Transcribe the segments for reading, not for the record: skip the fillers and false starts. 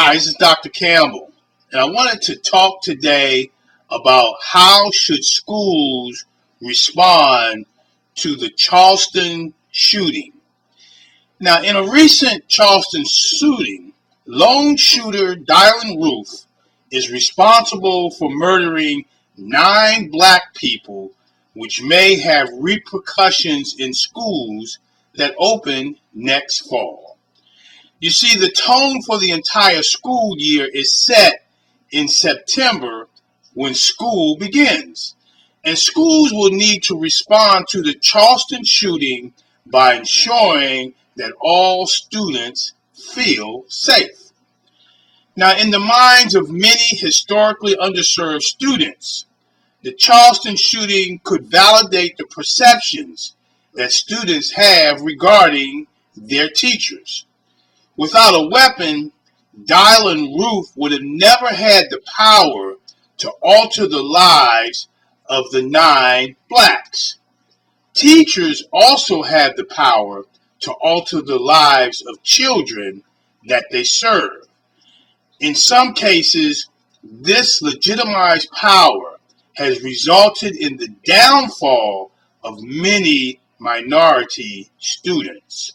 Hi, this is Dr. Campbell, and I wanted to talk today about how should schools respond to the Charleston shooting. Now, in a recent Charleston shooting, lone shooter Dylan Roof is responsible for murdering 9 black people, which may have repercussions in schools that open next fall. You see, the tone for the entire school year is set in September when school begins. And schools will need to respond to the Charleston shooting by ensuring that all students feel safe. Now, in the minds of many historically underserved students, the Charleston shooting could validate the perceptions that students have regarding their teachers. Without a weapon, Dylan Roof would have never had the power to alter the lives of the 9 blacks. Teachers also have the power to alter the lives of children that they serve. In some cases, this legitimized power has resulted in the downfall of many minority students.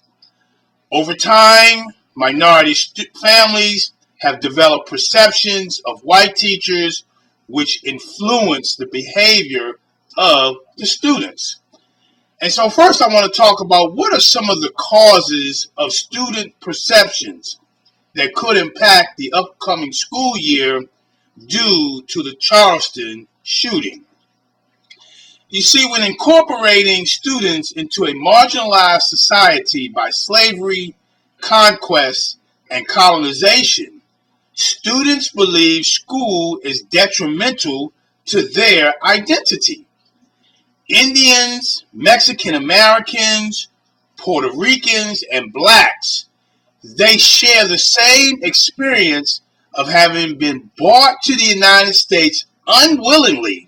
Over time, minority families have developed perceptions of white teachers which influence the behavior of the students. And so first I want to talk about what are some of the causes of student perceptions that could impact the upcoming school year due to the Charleston shooting. You see, when incorporating students into a marginalized society by slavery, conquest, and colonization, students believe school is detrimental to their identity. Indians, Mexican Americans, Puerto Ricans, and blacks, they share the same experience of having been brought to the United States unwillingly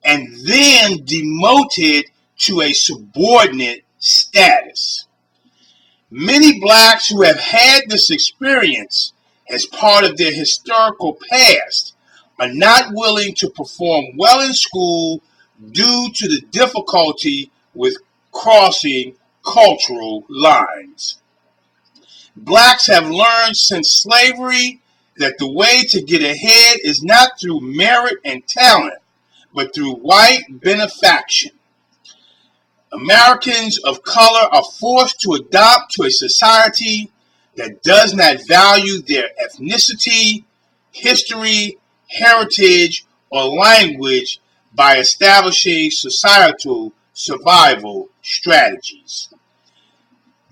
and then demoted to a subordinate status. Many blacks who have had this experience as part of their historical past are not willing to perform well in school due to the difficulty with crossing cultural lines. Blacks have learned since slavery that the way to get ahead is not through merit and talent, but through white benefaction. Americans of color are forced to adapt to a society that does not value their ethnicity, history, heritage, or language by establishing societal survival strategies.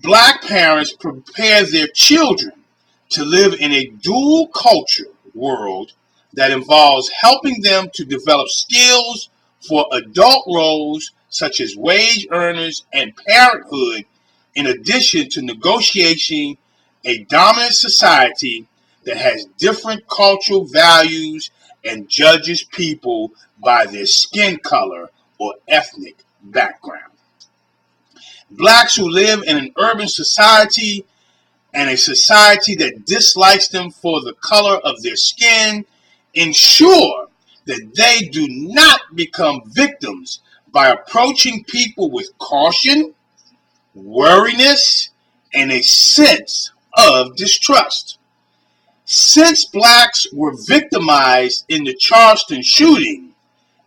Black parents prepare their children to live in a dual culture world that involves helping them to develop skills for adult roles such as wage earners and parenthood, in addition to negotiating a dominant society that has different cultural values and judges people by their skin color or ethnic background. Blacks who live in an urban society and a society that dislikes them for the color of their skin ensure that they do not become victims by approaching people with caution, wariness, and a sense of distrust. Since blacks were victimized in the Charleston shooting,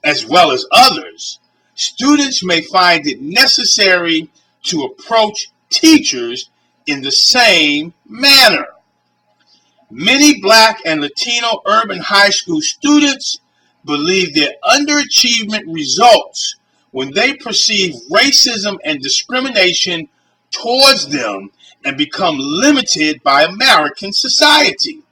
as well as others, students may find it necessary to approach teachers in the same manner. Many black and Latino urban high school students believe their underachievement results when they perceive racism and discrimination towards them and become limited by American society.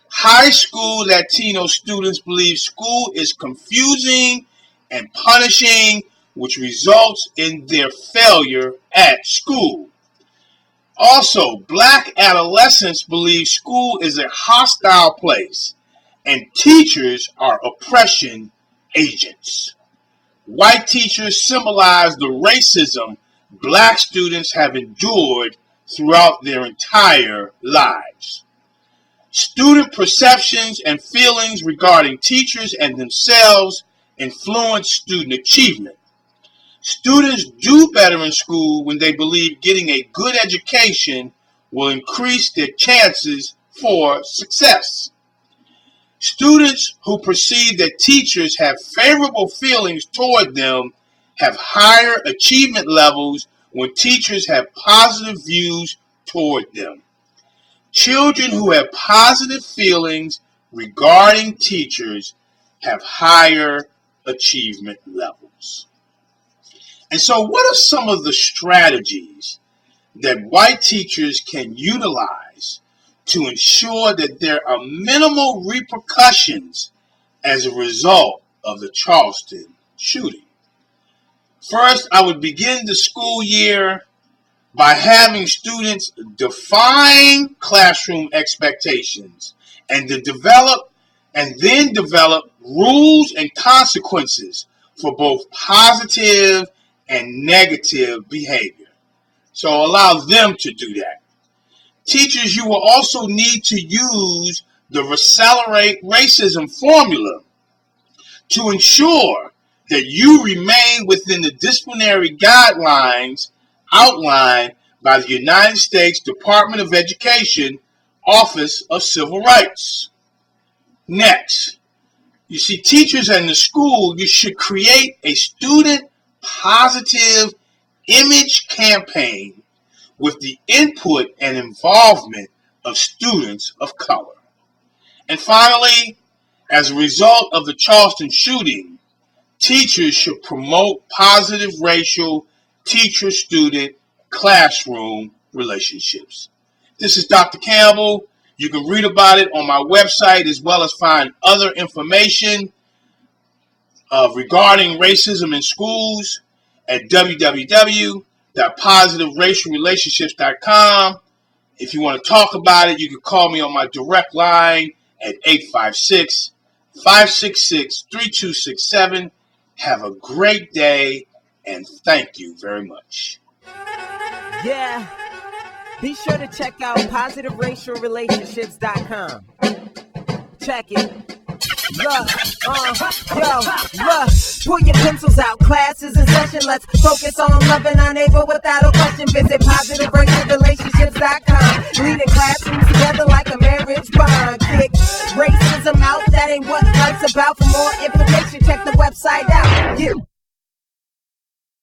High school Latino students believe school is confusing and punishing, which results in their failure at school. Also, black adolescents believe school is a hostile place and teachers are oppression agents. White teachers symbolize the racism black students have endured throughout their entire lives. Student perceptions and feelings regarding teachers and themselves influence student achievement. Students do better in school when they believe getting a good education will increase their chances for success. Students who perceive that teachers have favorable feelings toward them have higher achievement levels when teachers have positive views toward them. Children who have positive feelings regarding teachers have higher achievement levels. And so, what are some of the strategies that white teachers can utilize to ensure that there are minimal repercussions as a result of the Charleston shooting? First, I would begin the school year by having students define classroom expectations and then develop rules and consequences for both positive and negative behavior. So allow them to do that. Teachers, you will also need to use the Accelerate Racism formula to ensure that you remain within the disciplinary guidelines outlined by the United States Department of Education, Office of Civil Rights. Next, you see, teachers in the school, you should create a student positive image campaign with the input and involvement of students of color. And finally, as a result of the Charleston shooting, teachers should promote positive racial teacher-student classroom relationships. This is Dr. Campbell. You can read about it on my website as well as find other information regarding racism in schools at www.positiveratialrelationships.com. If you want to talk about it, you can call me on my direct line at 856-566-3267. Have a great day, and thank you very much. Yeah. Be sure to check out positiveratialrelationships.com. Check it. Look, pull your pencils out, class is in session. Let's focus on loving our neighbor without a question. Visit positiveratialrelationships.com. Leading classrooms together like a marriage bond. Kick racism out, that ain't what life's about. For more information, check the website out.